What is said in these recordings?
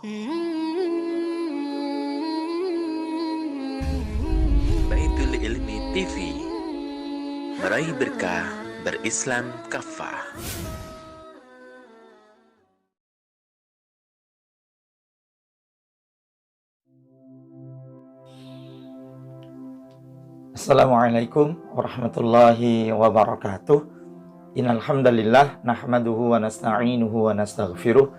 Baitul Ilmi TV, meraih berkah berislam kafah. Assalamualaikum warahmatullahi wabarakatuh. Innal hamdalillah nahmaduhu wa nasta'inuhu wa nastaghfiruh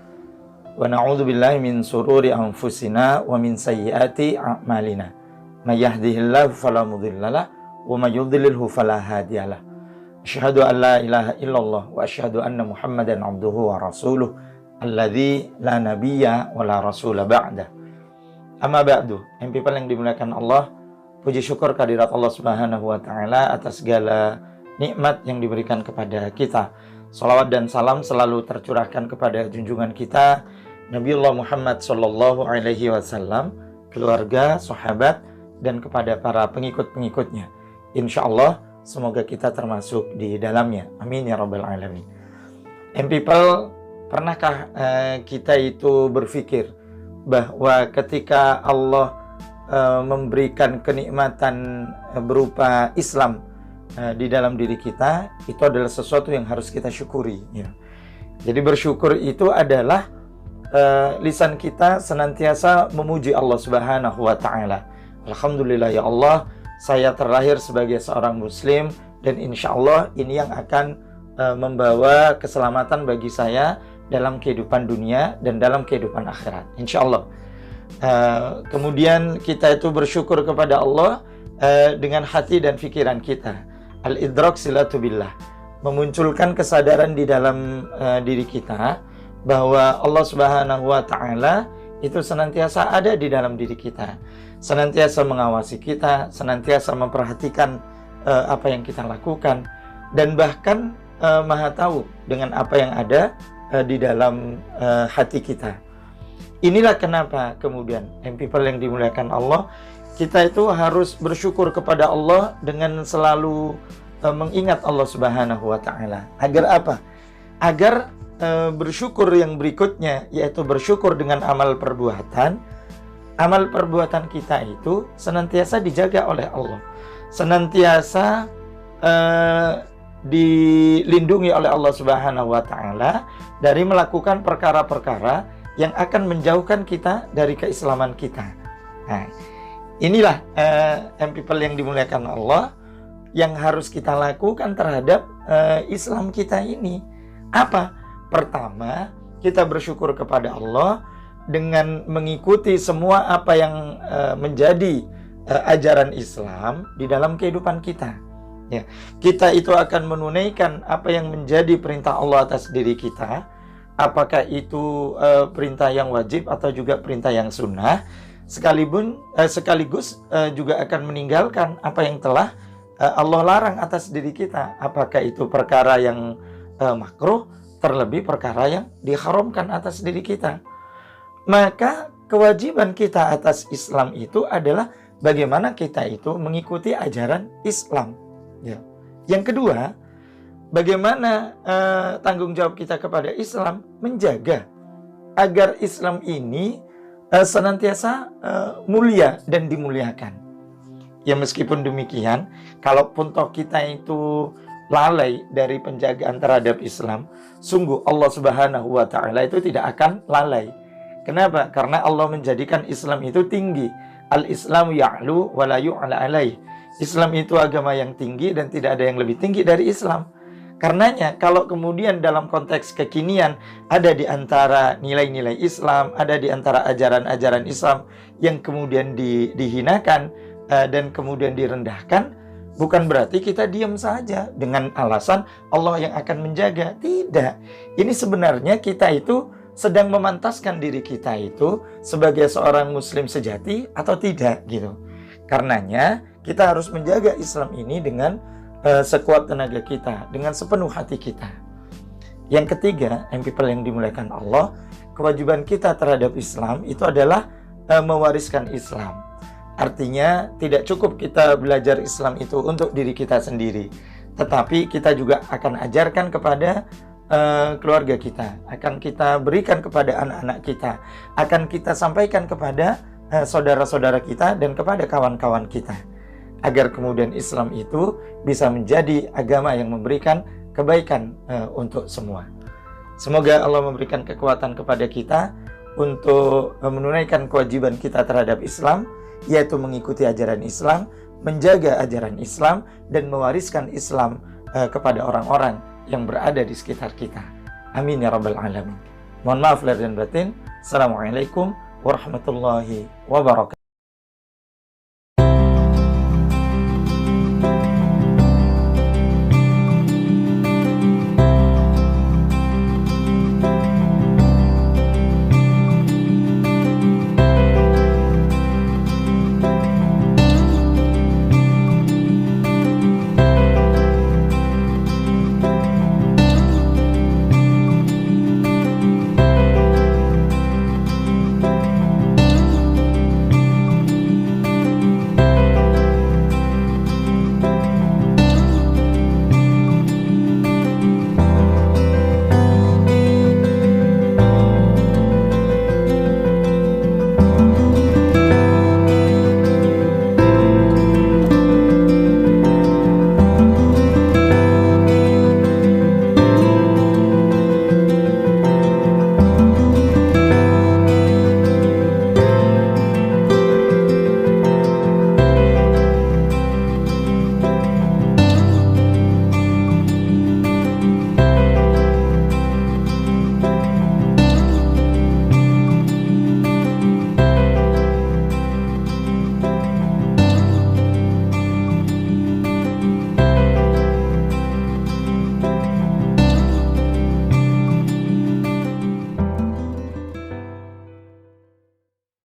wa na'udzu billahi min sururi anfusina wa min sayyiati a'malina. May yahdihillahu fala mudhillalah wa may yudlilhu fala hadiyalah. Asyhadu an la ilaha illallah wa asyhadu anna Muhammadan abduhu wa rasuluh alladzi la nabiyya wa la rasula ba'da. Amma ba'du. People yang dimuliakan Allah, puji syukur kehadirat Allah Subhanahu wa taala atas segala nikmat yang diberikan kepada kita. Salawat dan salam selalu tercurahkan kepada junjungan kita Nabiullah Muhammad sallallahu alaihi wasallam, keluarga, sahabat, dan kepada para pengikut-pengikutnya. Insyaallah semoga kita termasuk di dalamnya. Amin ya rabbal alamin. People, pernahkah kita itu berpikir bahwa ketika Allah memberikan kenikmatan berupa Islam di dalam diri kita, itu adalah sesuatu yang harus kita syukuri, ya. Jadi bersyukur itu adalah lisan kita senantiasa memuji Allah Subhanahu wa taala. Alhamdulillah ya Allah, saya terlahir sebagai seorang muslim dan insya Allah ini yang akan membawa keselamatan bagi saya dalam kehidupan dunia dan dalam kehidupan akhirat, insya Allah. Kemudian kita itu bersyukur kepada Allah dengan hati dan pikiran kita. Al-idrak silatu billah, memunculkan kesadaran di dalam diri kita bahwa Allah Subhanahu wa taala itu senantiasa ada di dalam diri kita, senantiasa mengawasi kita, senantiasa memperhatikan apa yang kita lakukan, dan bahkan Maha tahu dengan apa yang ada di dalam hati kita. Inilah kenapa kemudian people yang dimuliakan Allah, kita itu harus bersyukur kepada Allah dengan selalu mengingat Allah Subhanahu wa taala. Agar apa? Agar bersyukur yang berikutnya, yaitu bersyukur dengan amal perbuatan. Amal perbuatan kita itu senantiasa dijaga oleh Allah, senantiasa dilindungi oleh Allah Subhanahu wa taala dari melakukan perkara-perkara yang akan menjauhkan kita dari keislaman kita. Nah, inilah people yang dimuliakan Allah yang harus kita lakukan terhadap Islam kita ini. Apa? Pertama, kita bersyukur kepada Allah dengan mengikuti semua apa yang menjadi ajaran Islam di dalam kehidupan kita. Ya, kita itu akan menunaikan apa yang menjadi perintah Allah atas diri kita, apakah itu perintah yang wajib atau juga perintah yang sunnah, sekaligus juga akan meninggalkan apa yang telah Allah larang atas diri kita, apakah itu perkara yang makruh, terlebih perkara yang diharamkan atas diri kita. Maka kewajiban kita atas Islam itu adalah bagaimana kita itu mengikuti ajaran Islam, ya. Yang kedua, bagaimana tanggung jawab kita kepada Islam, menjaga agar Islam ini senantiasa mulia dan dimuliakan. Ya meskipun demikian, kalaupun toh kita itu lalai dari penjagaan terhadap Islam, sungguh Allah Subhanahu wa taala itu tidak akan lalai. Kenapa? Karena Allah menjadikan Islam itu tinggi. Al-Islamu ya'lu wa la yu'la alaih. Islam itu agama yang tinggi dan tidak ada yang lebih tinggi dari Islam. Karenanya kalau kemudian dalam konteks kekinian ada di antara nilai-nilai Islam, ada di antara ajaran-ajaran Islam yang kemudian dihinakan dan kemudian direndahkan, bukan berarti kita diam saja dengan alasan Allah yang akan menjaga. Tidak. Ini sebenarnya kita itu sedang memantaskan diri kita itu sebagai seorang muslim sejati atau tidak gitu. Karenanya kita harus menjaga Islam ini dengan sekuat tenaga kita, dengan sepenuh hati kita. Yang ketiga, people yang dimuliakan Allah, kewajiban kita terhadap Islam itu adalah mewariskan Islam. Artinya tidak cukup kita belajar Islam itu untuk diri kita sendiri, tetapi kita juga akan ajarkan kepada keluarga kita, akan kita berikan kepada anak-anak kita, akan kita sampaikan kepada saudara-saudara kita dan kepada kawan-kawan kita, agar kemudian Islam itu bisa menjadi agama yang memberikan kebaikan untuk semua. Semoga Allah memberikan kekuatan kepada kita untuk menunaikan kewajiban kita terhadap Islam, yaitu mengikuti ajaran Islam, menjaga ajaran Islam, dan mewariskan Islam kepada orang-orang yang berada di sekitar kita. Amin ya rabbal alamin. Mohon maaf lahir dan batin. Assalamualaikum warahmatullahi wabarakatuh.